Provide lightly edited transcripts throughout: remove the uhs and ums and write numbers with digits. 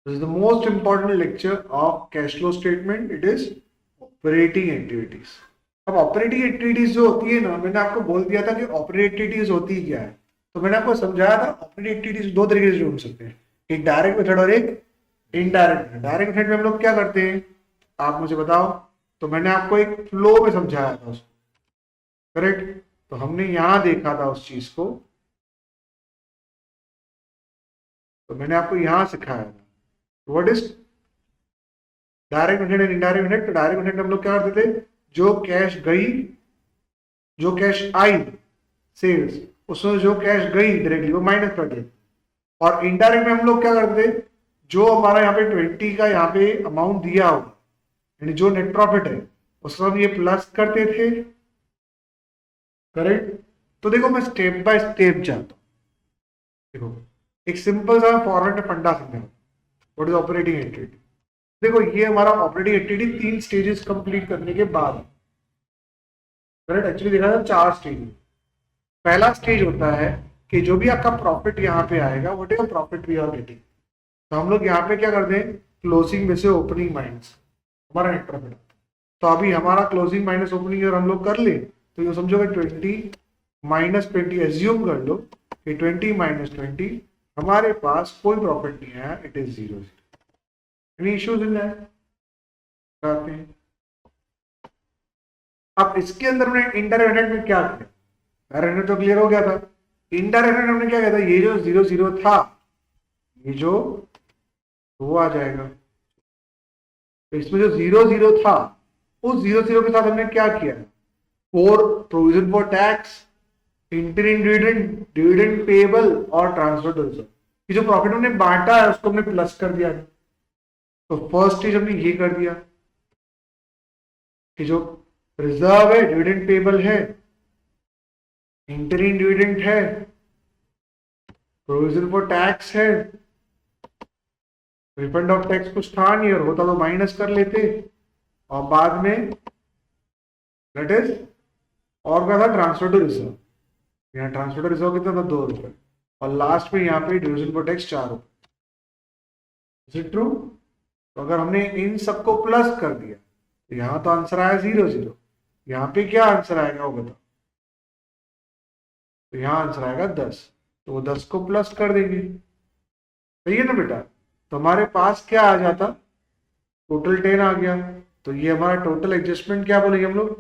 This is the most important lecture of cash flow statement. It is operating activities. अब operating activities जो होती है ना, मैंने आपको बोल दिया था कि ऑपरेटिंग एक्टिविटीज होती क्या है। तो मैंने आपको समझाया था ऑपरेटिंग एक्टिविटीज दो तरीके से ढूंढ सकते हैं, एक डायरेक्ट मेथड और एक इनडायरेक्ट मेथड। डायरेक्ट मेथड में हम लोग क्या करते हैं, आप मुझे बताओ। तो मैंने आपको एक फ्लो में समझाया था उसको, करेक्ट। तो हमने यहां देखा था उस चीज को, तो मैंने आपको यहां सिखाया था what is direct method and indirect method. तो डायरेक्ट मेथड में हम लोग क्या करते थे, जो कैश गई, जो कैश आई सेल्स, उसमें जो कैश गई डायरेक्टली वो माइनस कर देते। और इनडायरेक्ट में हम लोग क्या करते, जो हमारा यहाँ पे 20 का यहाँ पे अमाउंट दिया होगा, यानी जो नेट प्रॉफिट है उसको हम ये प्लस करते थे, करेक्ट। तो देखो मैं स्टेप बाय स्टेप जाता हूँ। देखो एक सिंपल सा फॉर्मेट में फंडा समझा, व्हाट इज ऑपरेटिंग एक्टिविटी। देखो ये हमारा ऑपरेटिंग एक्टिविटी 3 स्टेजेस कंप्लीट करने के बाद, करेक्ट। एक्चुअली देखा था 4 स्टेज। पहला स्टेज होता है कि जो भी आपका प्रॉफिट यहाँ पे आएगा, what is profit we are getting. तो हम लोग यहाँ पे क्या करते हैं, क्लोजिंग में से ओपनिंग माइनस हमारा नेट प्रॉफिट। तो अभी हमारा क्लोजिंग माइनस ओपनिंग अगर हम लोग कर ले तो ये समझो कि 20 माइनस 20, एज्यूम कर लो कि 20 माइनस 20, हमारे पास कोई प्रॉफिट नहीं आया, it is 0। Any issues in that? अब इसके अंदर हमने इनडायरेक्ट मेथड में क्या किया, डायरेक्ट मेथड तो क्लियर हो गया था। इनडायरेक्ट मेथड हमने क्या किया था, ये जो 0 0 था, ये जो वो आ जाएगा। तो इसमें जो 0 0 था, उस 0 0 के साथ हमने क्या किया, for provision for tax, interim dividend, dividend payable और ट्रांसफर टू रिजर्व, कि जो प्रॉफिट हमने बांटा है उसको हमने प्लस कर दिया। तो फर्स्ट स्टेज हमने ये कर दिया कि जो रिजर्व है, डिविडेंड पेएबल है, इंटरिम डिविडेंड है, प्रोविजन फॉर टैक्स है, रिफंड ऑफ टैक्स कुछ था नहीं, और होता तो माइनस कर लेते, और बाद में दैट इज और क्या था, ट्रांसफर टू रिजर्व। यहाँ ट्रांसफर टू रिजर्व कितना था, 2 रुपए, और लास्ट में यहाँ पे डिविजन फॉर टैक्स 4 रुपए। Is it true? तो अगर हमने इन सबको प्लस कर दिया तो यहाँ तो आंसर आया 0 0, यहाँ पे क्या आंसर आएगा वो बताओ। तो यहाँ आंसर आएगा 10, तो वो 10 को प्लस कर देंगे, सही है ना बेटा। तो हमारे पास क्या आ जाता, टोटल 10 आ गया। तो ये हमारा टोटल एडजस्टमेंट क्या बोलेंगे हम लोग,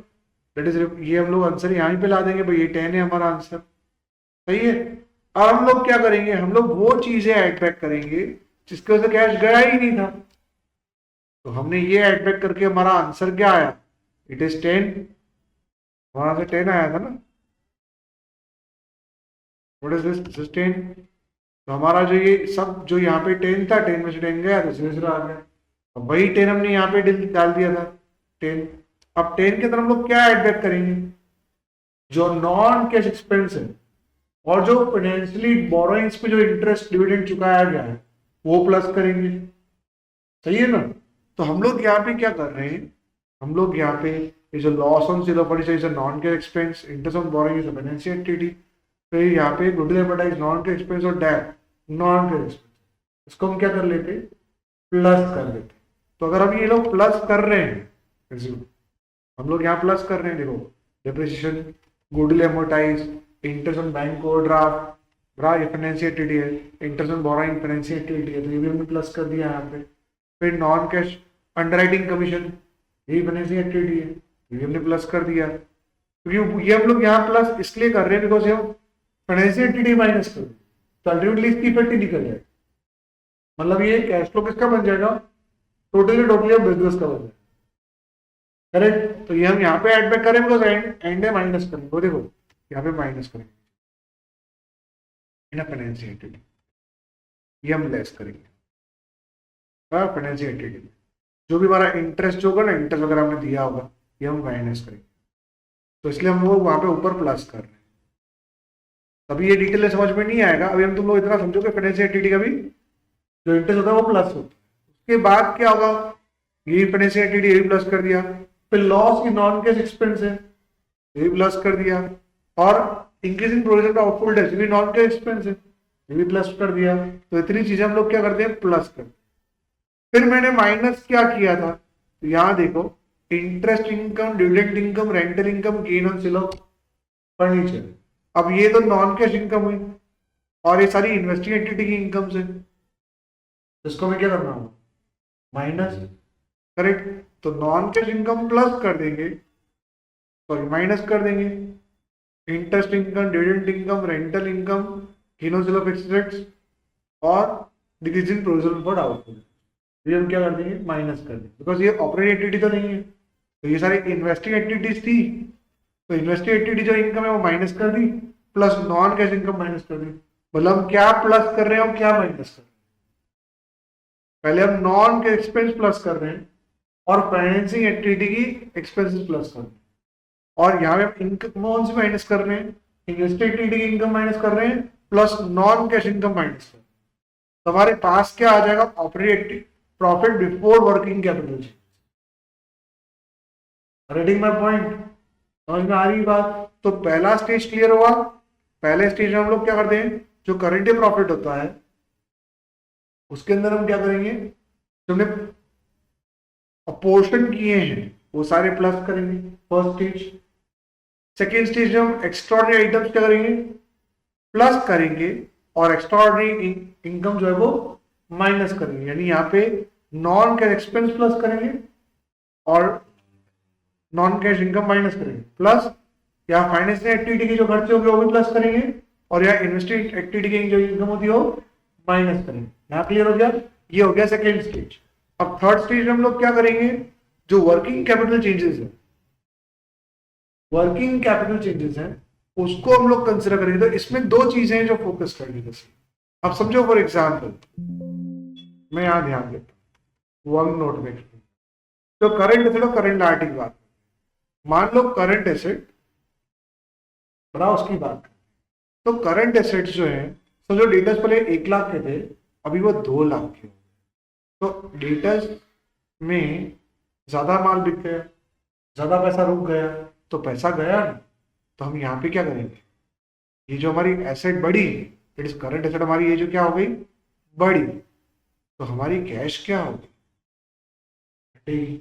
दैट इज, ये हम लोग आंसर यहाँ पे ला देंगे भाई, ये 10 है हमारा आंसर, सही है। अब हम लोग क्या करेंगे, हम लोग वो चीजें ऐड बैक करेंगे जिसके वजह से कैश गया ही नहीं था। तो हमने ये ऐड बैक करके हमारा आंसर क्या आया, इट इज 10, वहां से 10 आया था ना, व्हाट इज दिस 10। तो हमारा जो ये सब जो यहाँ पे 10 था, 10 में से 10 गया तो 0 0 आ गया। अब वही 10 हमने यहाँ पे डाल दिया था 10। अब 10 के अंदर हम लोग क्या ऐड बैक करेंगे, जो नॉन कैश एक्सपेंस है और जो फाइनेंशियली बोरोइंग्स पे जो इंटरेस्ट डिविडेंड चुकाया गया है वो प्लस करेंगे, सही है ना। तो हम लोग यहाँ पे क्या कर रहे हैं, हम लोग यहाँ पे ये जो loss on sale of furniture is a non cash expense, interest on borrowing is a financial activity, फिर यहाँ पे goodwill advertise non cash expense और डेट नॉन कैश एक्सपेंस, इसको हम क्या कर लेते, प्लस कर लेते। तो अगर हम ये लोग प्लस कर रहे हैं, हम लोग यहाँ प्लस कर रहे हैं, देखो depreciation, goodwill एमोर्टाइज, interest on bank overdraft, ये फाइनेंशियल एक्टिविटी है, interest on borrowing financial activity है, तो ये भी हमने प्लस कर दिया यहाँ पे। फिर नॉन कैश अंडरराइटिंग कमीशन, यही फाइनेंशियल एक्टिविटी है, ये भी हमने प्लस कर दिया। क्योंकि ये हम लोग यहाँ प्लस इसलिए कर रहे हैं बिकॉज ये फाइनेंशियल एक्टिविटी माइनस कर, तो अल्टीमेटली इसकी इफेक्ट ही निकल जाएगा। मतलब ये कैश फ्लो किसका बन जाएगा, टोटली बिजनेस का बन जाएगा, करेक्ट। तो ये हम यहाँ पे ऐड बैक करें बिकॉज एंड है माइनस करेंगे, वो देखो यहाँ पे माइनस करेंगे इन फाइनेंशियल एक्टिविटी, ये हम लेस करेंगे फाइनेंशियल एक्टिविटी। जो भी हमारा इंटरेस्ट होगा ना, इंटरेस्ट वगैरह हमने दिया होगा, ये हम माइनस करेंगे। तो इसलिए हम लोग वहां पे ऊपर प्लस कर रहे हैं। तभी ये डिटेल समझ में नहीं आएगा, अभी हम तुम लोग इतना समझो कि फाइनेंशियल एक्टिविटी का भी जो इंटरेस्ट होता है वो प्लस होता है। उसके बाद क्या होगा, ये फाइनेंशियल एक्टिविटी ये भी प्लस कर दिया, फिर लॉस की नॉन कैश एक्सपेंस है, ये भी प्लस कर दिया, और इंक्रीजिंग प्रोविजन ऑफ आउटफुल डेट्स, ये भी नॉन कैश एक्सपेंस है, ये भी प्लस कर दिया। तो इतनी चीजें हम लोग क्या करते हैं, प्लस करते हैं। फिर मैंने माइनस क्या किया था, तो यहां देखो, interest income, dividend income, rental income, gain on sale of furniture. अब ये तो नॉन कैश इनकम हुई और ये सारी इन्वेस्टिंग एक्टिविटी की इनकम से, इसको मैं क्या करना होगा, माइनस। करेक्ट। तो नॉन कैश इनकम प्लस कर देंगे, सॉरी माइनस कर देंगे, interest income, dividend income, rental income, gain on sale of assets और decrease in provision for output, ये हम क्या कर देंगे, माइनस कर देंगे, बिकॉज ये ऑपरेटिंग एक्टिविटी तो नहीं है, तो ये सारी इन्वेस्टिंग एक्टिविटीज थी, तो इन्वेस्टिंग एक्टिविटी जो इनकम है वो माइनस कर दी, plus non cash income minus कर दी। मतलब हम क्या प्लस कर रहे हैं और क्या माइनस कर रहे हैं, पहले हम नॉन के एक्सपेंस प्लस कर रहे हैं और फाइनेंसिंग एक्टिविटी की एक्सपेंसेस प्लस कर रहे हैं, और यहाँ पे हम इनकम कौन सी माइनस कर रहे हैं, इन्वेस्टिंग एक्टिविटी की इनकम माइनस कर रहे हैं plus non cash income minus कर रहे हैं। तो हमारे पास क्या आ जाएगा, operating profit before working capital. Rating my point, समझ में आ रही बात। तो पहला स्टेज क्लियर हुआ। पहले स्टेज में हम लोग क्या करते हैं, जो करंट प्रॉफिट होता है उसके अंदर हम क्या करेंगे, जो हमने अपोर्शन किए हैं वो सारे प्लस करेंगे, फर्स्ट स्टेज। सेकेंड स्टेज में हम एक्स्ट्राऑर्डिनरी आइटम्स क्या करेंगे, प्लस करेंगे, और एक्स्ट्राऑर्डिनरी इनकम जो है वो माइनस करेंगे, यानी यहाँ पे नॉन कैश एक्सपेंस प्लस करेंगे और नॉन कैश इनकम माइनस करेंगे, प्लस या फाइनेंशियल एक्टिविटी की जो खर्चे होंगे वो भी प्लस करेंगे, और या इन्वेस्टिंग एक्टिविटी की जो इनकम होती है वो माइनस करेंगे। यहाँ क्लियर हो गया, ये हो गया सेकेंड स्टेज। अब थर्ड स्टेज में हम लोग क्या करेंगे, जो वर्किंग कैपिटल चेंजेस है, वर्किंग कैपिटल चेंजेस है उसको हम लोग कंसिडर करेंगे। तो इसमें दो चीजें हैं जो फोकस करेंगे। जैसे अब समझो फॉर एग्जाम्पल, मैं यहां ध्यान देता हूँ वन नोट में, तो करंट एसेट और करंट लायबिलिटी की बात, मान लो करंट एसेट बड़ा उसकी बात, तो करंट एसेट्स जो है, समझो डेटर्स पहले 1 लाख के थे, अभी वो 2 लाख के, तो डेटर्स में ज्यादा माल बिक गया, ज्यादा पैसा रुक गया, तो पैसा गया ना, तो हम यहाँ पे क्या करेंगे, ये जो हमारी एसेट बढ़ी, इट इज करंट एसेट, हमारी ये जो क्या हो गई, बढ़ी, तो हमारी कैश क्या होगी, घटेगी।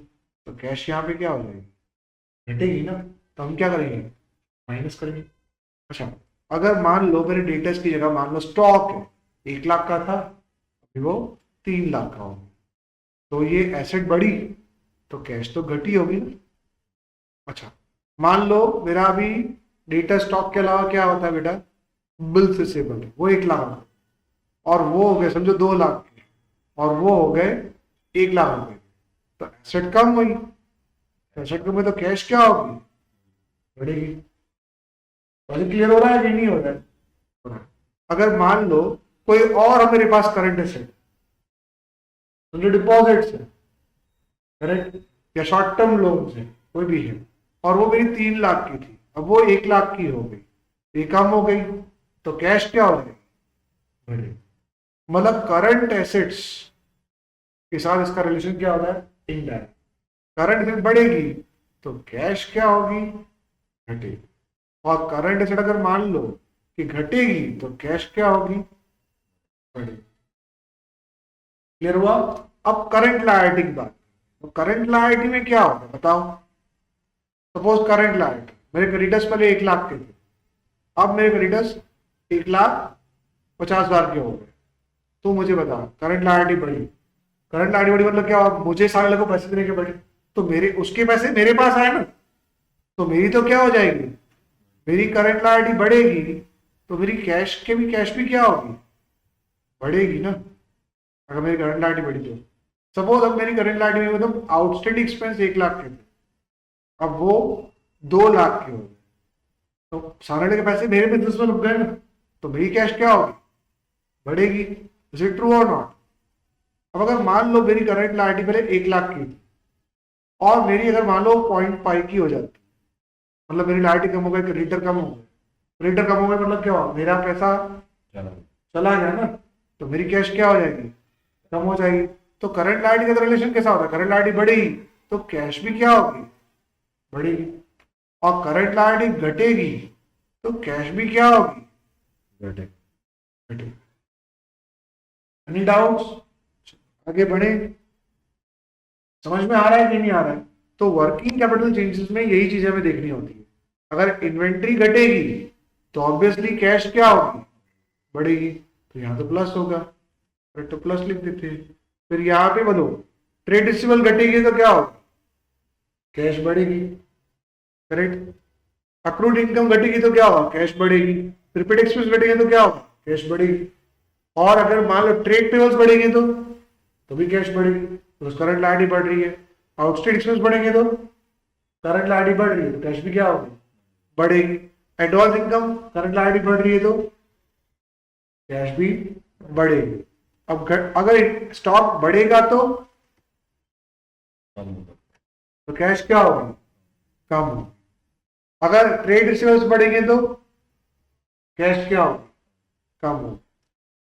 तो कैश यहाँ पे क्या हो जाएगी, घटेगी ना, तो हम क्या करेंगे, माइनस करेंगे। अच्छा, अगर मान लो मेरे डेटर्स की जगह मान लो स्टॉक है, 1 लाख का था, अभी वो 3 लाख का होगा, तो ये एसेट बढ़ी तो कैश तो घटी होगी ना। अच्छा, मान लो मेरा अभी डेटा स्टॉक के अलावा क्या होता है बेटा, बिल रिसीवेबल, वो 1 लाख, और वो हो गए समझो 2 लाख के, और वो हो गए 1 लाख हो गए, तो एसेट कम हुई, एसेट कम हुई तो कैश क्या होगी, बढ़ेगी। क्लियर हो रहा है कि नहीं हो रहा है, हो रहा है। अगर मान लो कोई और मेरे पास करंट एसेट, समझो डिपॉजिट्स है, करेक्ट, या शॉर्ट टर्म लोन है, कोई भी है, और वो मेरी 3 लाख की थी, अब वो 1 लाख की हो गई, ये कम हो गई, तो कैश क्या हो गई, बढ़ेगी। मतलब करंट एसेट्स के साथ इसका रिलेशन क्या होता है, इनडायरेक्ट। करंट एसेट बढ़ेगी तो कैश क्या होगी, घटेगी, और करंट एसेट अगर मान लो कि घटेगी तो कैश क्या होगी, बढ़ेगी। क्लियर हुआ। अब करंट लायबिलिटी की बात, तो करंट लायबिलिटी में क्या होगा बताओ। सपोज करंट लायबिलिटी, मेरे क्रेडिटर्स पहले 1 लाख के थे, अब मेरे क्रेडिटर्स 1,50,000 के हो गए, तो मुझे बता, करंट लायबिलिटी बढ़ी, करंट लायबिलिटी बढ़ी मतलब क्या, मुझे सारे लोगों को पैसे देने के बढ़े, तो मेरे उसके पैसे मेरे पास आए ना, तो मेरी तो क्या हो जाएगी, मेरी करंट लायबिलिटी बढ़ेगी, तो मेरी कैश भी क्या होगी, बढ़ेगी ना, अगर मेरी करंट लायबिलिटी बढ़ी तो। सपोज अब मेरी करंट लायबिलिटी मतलब आउटस्टैंडिंग एक्सपेंस 1 लाख के थे, अब वो 2 लाख के हो गए, तो सारे के पैसे मेरे बिजनेस में रुक गए ना, तो मेरी कैश क्या होगी, बढ़ेगी। इज इट ट्रू और नॉट। अब अगर मान लो मेरी करंट लायबिलिटी पहले 1 लाख की थी, और मेरी अगर मान लो 0.5 की हो जाती, मतलब मेरी लायबिलिटी कम हो गई, क्रेडिटर कम हो गए, क्रेडिटर कम हो गए मतलब क्या हुआ, मेरा पैसा चला गया ना, तो मेरी कैश क्या हो जाएगी, कम हो जाएगी। तो करंट लायबिलिटी का रिलेशन कैसा होता है, करंट लायबिलिटी बढ़ेगी तो कैश भी क्या होगी, बढ़ेगी, और करंट लायबिलिटी घटेगी तो कैश भी क्या होगी, घटेगी। एनी डाउट्स, आगे बढ़े। समझ में आ रहा है कि नहीं आ रहा है? तो वर्किंग कैपिटल चेंजेस में यही चीजें हमें देखनी होती है। अगर इन्वेंट्री घटेगी तो ऑब्वियसली कैश क्या होगी, बढ़ेगी, तो यहाँ तो प्लस होगा, तो प्लस लिख देते हैं। फिर यहाँ पे बोलो ट्रेड रिसीवेबल घटेगी तो क्या होगा, कैश बढ़ेगी, करेक्ट। अक्रूड इनकम घटेगी तो क्या होगा, कैश बढ़ेगी। प्रीपेड एक्सपेंस घटेगी तो क्या होगा, कैश बढ़ेगी। और अगर मान लो ट्रेड पेबल्स बढ़ेंगे तो भी कैश बढ़ेगी, तो करंट लायबिलिटी बढ़ रही है। आउटस्टैंडिंग एक्सपेंस बढ़ेंगे तो करंट लायबिलिटी बढ़ रही है, तो कैश भी क्या होगी, बढ़ेगी। एडवांस इनकम करंट लायबिलिटी बढ़ रही है तो कैश भी बढ़ेगी। अब अगर स्टॉक बढ़ेगा तो कैश क्या होगी, कम होगी। अगर ट्रेड रिसीवेबल्स बढ़ेंगे तो कैश क्या होगी, कम होगी।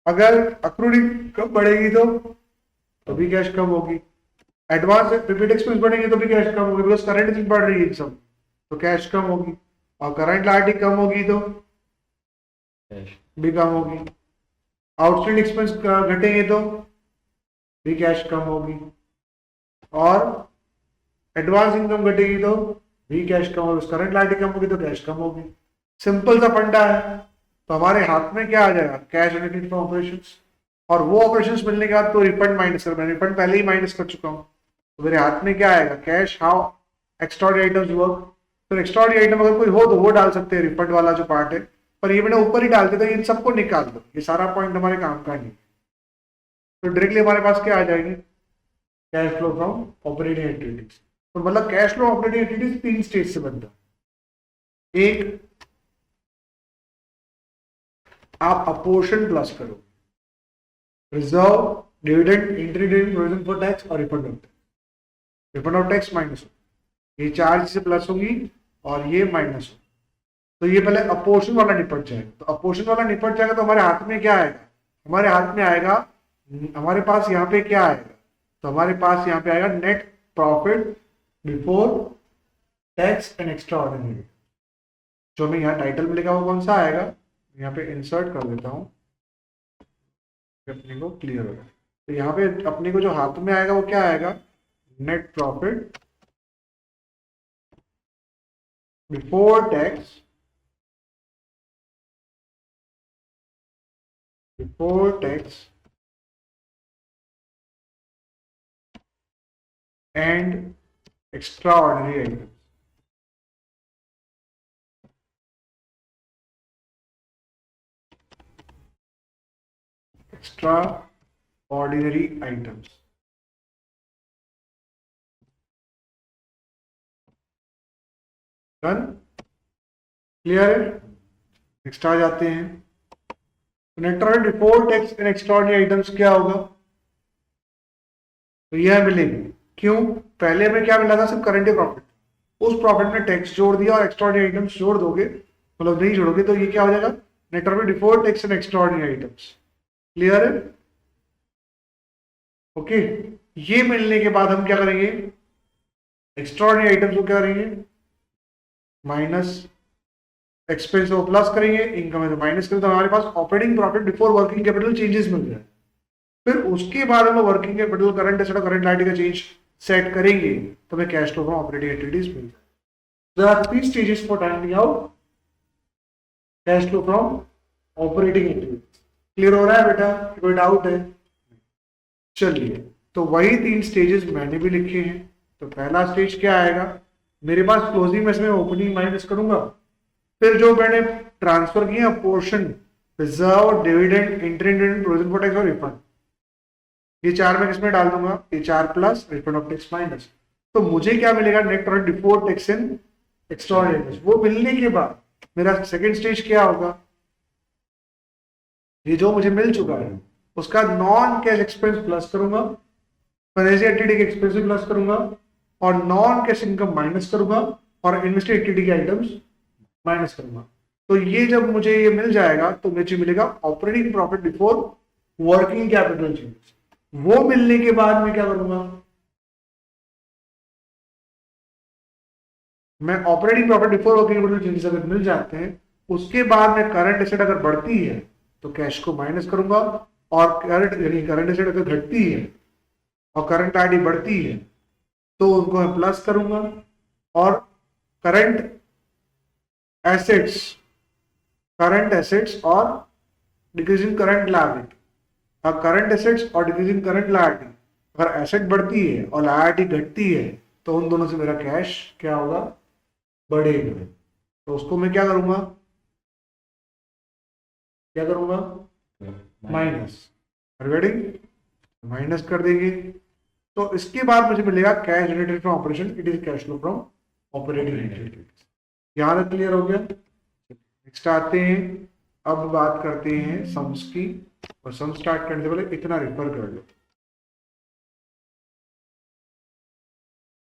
अगर अक्रूड इनकम बढ़ेगी तो भी कैश कम होगी। एडवांस प्रीपेड एक्सपेंस बढ़ेंगे तो भी कैश कम होगी, बिकॉज करंट इनकम बढ़ रही है सब, तो कैश कम होगी। और करंट लायबिलिटी कम होगी तो कैश भी कम होगी। आउटस्टैंडिंग एक्सपेंस घटेंगे तो भी कैश कम होगी। और एडवांस इनकम घटेगी तो भी कैश कम होगी, करंट लायबिलिटी कम होगी तो कैश कम होगी। सिंपल सा फंडा है। तो हमारे हाथ में क्या आ जाएगा, कैश जनरेटेड फ्रॉम ऑपरेशंस। और वो ऑपरेशंस मिलने के बाद तो रिफंड माइनस कर, मैं रिफंड पहले ही माइनस कर चुका हूँ, तो मेरे हाथ में क्या आएगा, cash. How extraordinary items work. फिर एक्स्ट्राऑर्डिनरी आइटम अगर कोई हो तो वो डाल सकते हैं, रिफंड वाला जो पार्ट है, पर ये मैंने ऊपर ही डाल दिया, तो इन सबको निकाल दो, ये सारा पॉइंट हमारे काम का नहीं। तो डायरेक्टली हमारे पास क्या आ जाएगी, cash flow from operating activities. तो मतलब cash flow operating activities 3 stage से बनता है। एक, आप अपोर्शन प्लस करो, reserve, dividend, interim dividend, provision for tax और refund of tax. Refund of tax minus हो, ये 4 चीजें प्लस होगी और ये माइनस हो। तो ये पहले अपोर्शन वाला निपट जाएगा। तो अपोर्शन वाला निपट जाएगा तो हमारे हाथ में क्या आएगा, हमारे हाथ में आएगा, हमारे पास यहाँ पे क्या आएगा, तो हमारे पास यहाँ पे आएगा net profit before tax and extra ordinary. जो हमें यहाँ टाइटल में लिखा वो कौन सा आएगा, यहाँ पे इंसर्ट कर देता हूँ, अपने को क्लियर होगा। तो यहाँ पे अपने को जो हाथ में आएगा वो क्या आएगा, net profit before tax and extra ordinary items. Extra ordinary items. Done, clear है। नेक्स्ट आ जाते हैं। Net profit before tax and extra ordinary items क्या होगा, तो यह मिलेगी। क्यों, पहले में क्या मिला था, सिर्फ करंट प्रॉफिट, उस प्रॉफिट में टैक्स जोड़ दिया और एक्स्ट्रा ऑर्डिनरी आइटम्स जोड़ दोगे, मतलब नहीं जोड़ोगे तो ये क्या हो जाएगा, net profit before tax and extra ordinary items. Clear है, ओके। ये मिलने के बाद हम क्या करेंगे, एक्स्ट्रा ऑर्डिनरी आइटम्स को क्या करेंगे, माइनस, एक्सपेंस को प्लस करेंगे, इनकम है तो माइनस करेंगे, तो हमारे पास operating profit before working capital changes मिल जाए। फिर उसके बाद हम वर्किंग कैपिटल, करंट एसेट और करंट लायबिलिटी का चेंज सेट करेंगे, तो हमें cash flow from operating activities मिल जाए। There are 3 stages for finding out cash flow from operating activities. Clear हो रहा है बेटा, कोई डाउट है? चलिए, तो वही 3 स्टेजेस मैंने भी लिखे हैं। तो पहला स्टेज क्या आएगा, मेरे पास क्लोजिंग में ओपनिंग माइनस करूंगा, फिर जो मैंने ट्रांसफर किया portion, reserve, dividend, interim dividend, provision for tax और रिफंड, ये 4 मैं किसमें डाल दूंगा, ये 4 plus refund of tax minus. तो मुझे क्या मिलेगा, net profit before tax and extraordinary. वो मिलने के बाद मेरा सेकंड स्टेज क्या होगा, ये जो मुझे मिल चुका है उसका नॉन कैश एक्सपेंस प्लस करूंगा, फाइनेंशियल एक्टिविटी के एक्सपेंस प्लस करूंगा, और नॉन कैश इनकम माइनस करूंगा, और इन्वेस्टेड एक्टिविटी के आइटम्स माइनस करूंगा। तो ये जब मुझे ये मिल जाएगा तो मुझे मिलेगा operating profit before working capital changes. वो मिलने के बाद मैं क्या करूंगा, मैं operating profit before working capital changes अगर मिल जाते हैं, उसके बाद में करंट एसेट अगर बढ़ती है तो कैश को माइनस करूंगा, और करंट एसेट अगर घटती है और करंट लायबिलिटी बढ़ती है तो उनको मैं प्लस करूंगा, और करंट एसेट्स और डिक्रीजिंग करंट लायबिलिटी। अब करंट एसेट्स और डिक्रीजिंग करंट लायबिलिटी, अगर एसेट बढ़ती है और लायबिलिटी घटती है तो उन दोनों से मेरा कैश क्या होगा, बढ़ेगा। तो उसको मैं क्या करूंगा, माइनस, माइनस कर देंगे। तो इसके बाद मुझे मिलेगा cash generated from operation, it is cash flow from operating activities. यहां तक क्लियर हो गया। नेक्स्ट आते हैं, अब बात करते हैं सम्स की, और सम स्टार्ट करने से पहले इतना रेफर कर लो।